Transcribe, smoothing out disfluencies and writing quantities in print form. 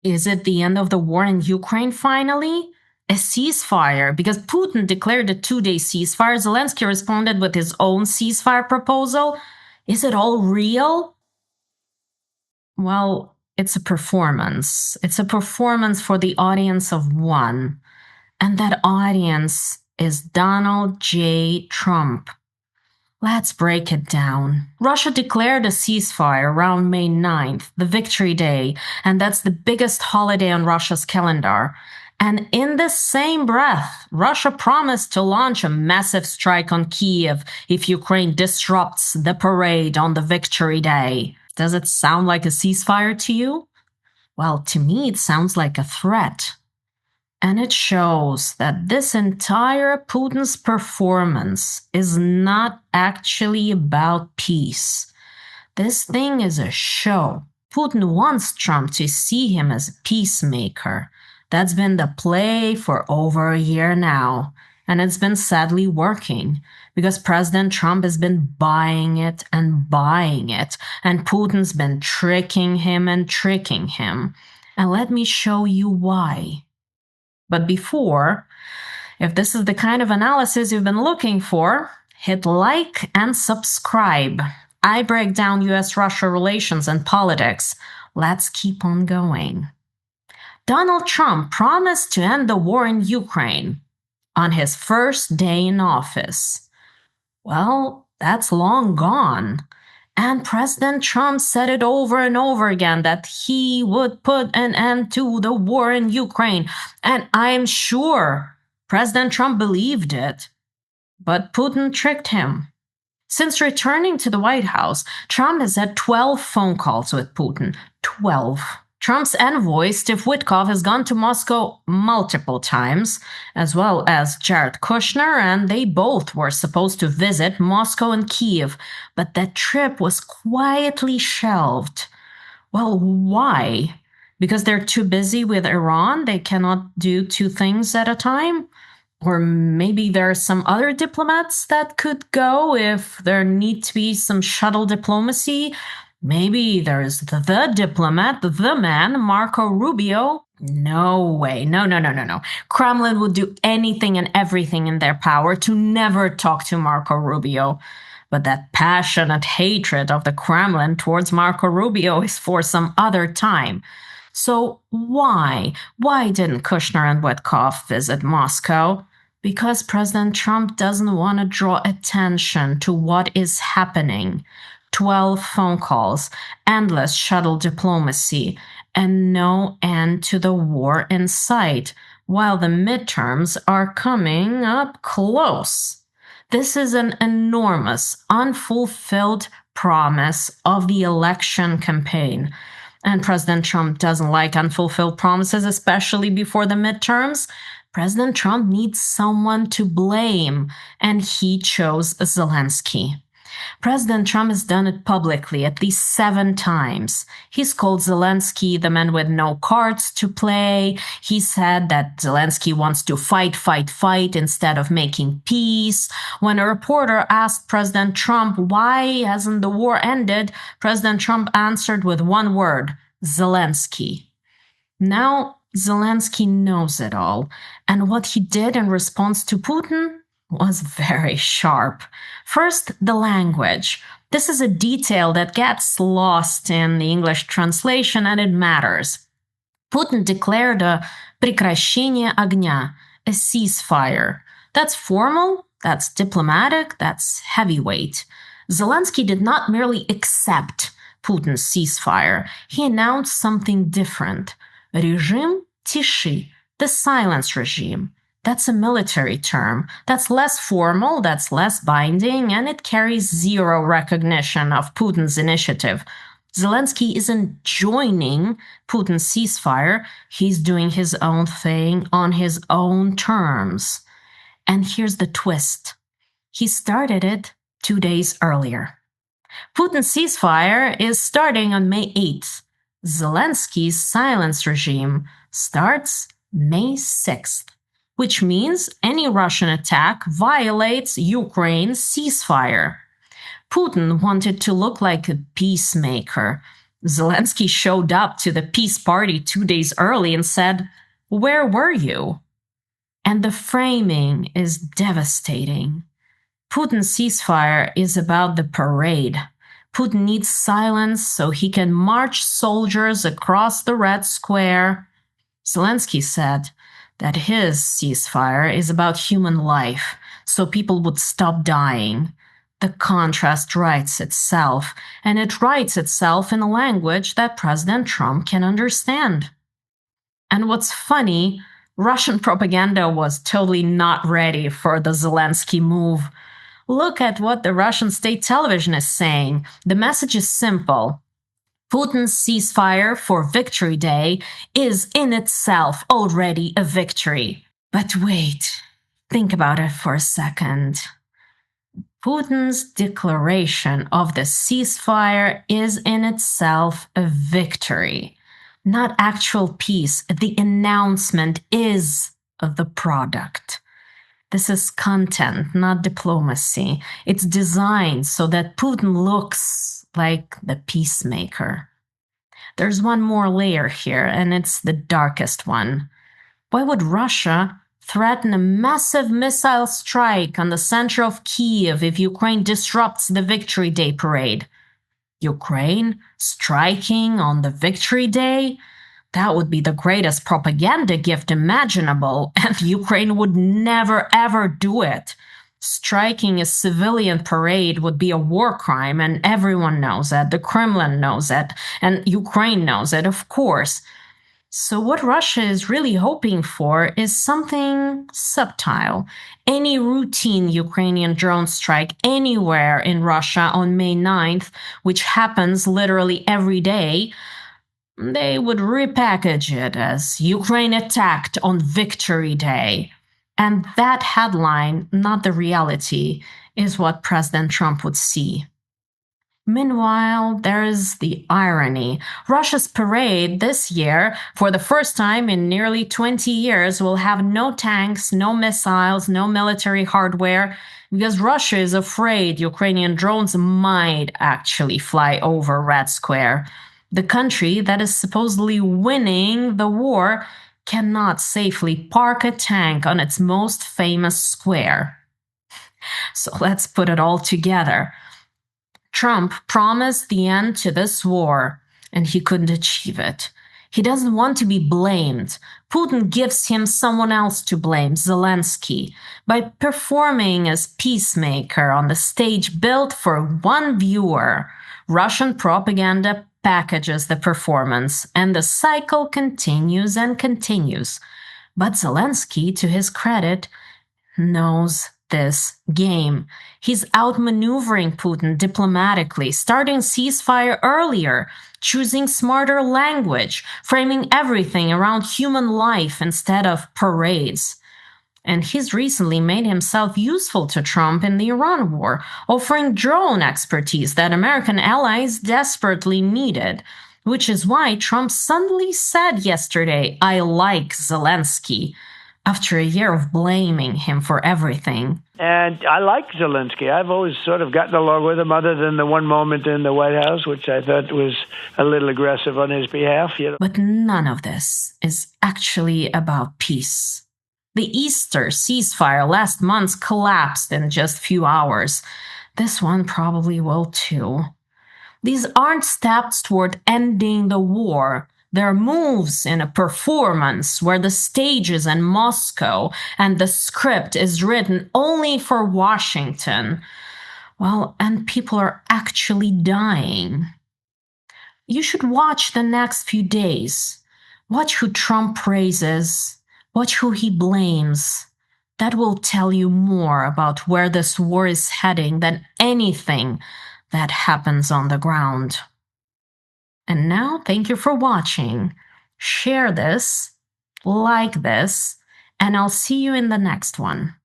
Is it the end of the war in Ukraine finally? A ceasefire? Because Putin declared a 2-day ceasefire. Zelensky responded with his own ceasefire proposal. Is it all real? Well, it's a performance. It's a performance for the audience of one. And that audience is Donald J. Trump. Let's break it down. Russia declared a ceasefire around May 9th, the Victory Day, and that's the biggest holiday on Russia's calendar. And in the same breath, Russia promised to launch a massive strike on Kyiv if Ukraine disrupts the parade on the Victory Day. Does it sound like a ceasefire to you? Well, to me, it sounds like a threat. And it shows that this entire Putin's performance is not actually about peace. This thing is a show. Putin wants Trump to see him as a peacemaker. That's been the play for over a year now. And it's been sadly working because President Trump has been buying it. And Putin's been tricking him. And let me show you why. But before, if this is the kind of analysis you've been looking for, hit like and subscribe. I break down US-Russia relations and politics. Let's keep on going. Donald Trump promised to end the war in Ukraine on his first day in office. Well, that's long gone. And President Trump said it over and over again that he would put an end to the war in Ukraine. And I'm sure President Trump believed it. But Putin tricked him. Since returning to the White House, Trump has had 12 phone calls with Putin. 12. Trump's envoy, Steve Witkoff, has gone to Moscow multiple times, as well as Jared Kushner, and they both were supposed to visit Moscow and Kyiv, but that trip was quietly shelved. Well, why? Because they're too busy with Iran? They cannot do two things at a time? Or maybe there are some other diplomats that could go if there need to be some shuttle diplomacy? Maybe there's the diplomat, the man, Marco Rubio. No way. No. Kremlin would do anything and everything in their power to never talk to Marco Rubio. But that passionate hatred of the Kremlin towards Marco Rubio is for some other time. So why? Why didn't Kushner and Witkoff visit Moscow? Because President Trump doesn't want to draw attention to what is happening. 12 phone calls, endless shuttle diplomacy, and no end to the war in sight, while the midterms are coming up close. This is an enormous, unfulfilled promise of the election campaign. And President Trump doesn't like unfulfilled promises, especially before the midterms. President Trump needs someone to blame, and he chose Zelenskyy. President Trump has done it publicly at least 7 times. He's called Zelenskyy the man with no cards to play. He said that Zelenskyy wants to fight instead of making peace. When a reporter asked President Trump why hasn't the war ended, President Trump answered with one word: Zelenskyy. Now, Zelenskyy knows it all, and what he did in response to Putin was very sharp. First, the language. This is a detail that gets lost in the English translation, and it matters. Putin declared a прекращение огня, a ceasefire. That's formal, that's diplomatic, that's heavyweight. Zelenskyy did not merely accept Putin's ceasefire. He announced something different. Режим тиши, the silence regime. That's a military term. That's less formal, that's less binding, and it carries zero recognition of Putin's initiative. Zelenskyy isn't joining Putin's ceasefire. He's doing his own thing on his own terms. And here's the twist. He started it 2 days earlier. Putin's ceasefire is starting on May 8th. Zelenskyy's silence regime starts May 6th, which means any Russian attack violates Ukraine's ceasefire. Putin wanted to look like a peacemaker, Zelenskyy showed up to the peace party 2 days early and said, "Where were you?" And the framing is devastating. Putin's ceasefire is about the parade. Putin needs silence so he can march soldiers across the Red Square. Zelenskyy said that his ceasefire is about human life, so people would stop dying. The contrast writes itself, and it writes itself in a language that President Trump can understand. And what's funny, Russian propaganda was totally not ready for the Zelenskyy move. Look at what the Russian state television is saying. The message is simple. Putin's ceasefire for Victory Day is in itself already a victory. But wait, think about it for a second. Putin's declaration of the ceasefire is in itself a victory, not actual peace. The announcement is the product. This is content, not diplomacy. It's designed so that Putin looks like the peacemaker. There's one more layer here, and it's the darkest one. Why would Russia threaten a massive missile strike on the center of Kyiv if Ukraine disrupts the Victory Day parade? Ukraine striking on the Victory Day? That would be the greatest propaganda gift imaginable, and Ukraine would never ever do it. Striking a civilian parade would be a war crime, and everyone knows it. The Kremlin knows it, and Ukraine knows it, of course. So what Russia is really hoping for is something subtle. Any routine Ukrainian drone strike anywhere in Russia on May 9th, which happens literally every day, they would repackage it as Ukraine attacked on Victory Day. And that headline, not the reality, is what President Trump would see. Meanwhile, there is the irony. Russia's parade this year, for the first time in nearly 20 years, will have no tanks, no missiles, no military hardware, because Russia is afraid Ukrainian drones might actually fly over Red Square. The country that is supposedly winning the war cannot safely park a tank on its most famous square. So let's put it all together. Trump promised the end to this war, and he couldn't achieve it. He doesn't want to be blamed. Putin gives him someone else to blame, Zelenskyy, by performing as peacemaker on the stage built for one viewer. Russian propaganda packages the performance, and the cycle continues and continues. But Zelenskyy, to his credit, knows this game. He's outmaneuvering Putin diplomatically, starting ceasefire earlier, choosing smarter language, framing everything around human life instead of parades. And he's recently made himself useful to Trump in the Iran war, offering drone expertise that American allies desperately needed. Which is why Trump suddenly said yesterday, "I like Zelenskyy," after a year of blaming him for everything. And I like Zelenskyy. I've always sort of gotten along with him, other than the one moment in the White House, which I thought was a little aggressive on his behalf. But none of this is actually about peace. The Easter ceasefire last month collapsed in just a few hours. This one probably will too. These aren't steps toward ending the war. They're moves in a performance where the stage is in Moscow and the script is written only for Washington. Well, and people are actually dying. You should watch the next few days. Watch who Trump praises. Watch who he blames. That will tell you more about where this war is heading than anything that happens on the ground. And now, thank you for watching. Share this, like this, and I'll see you in the next one.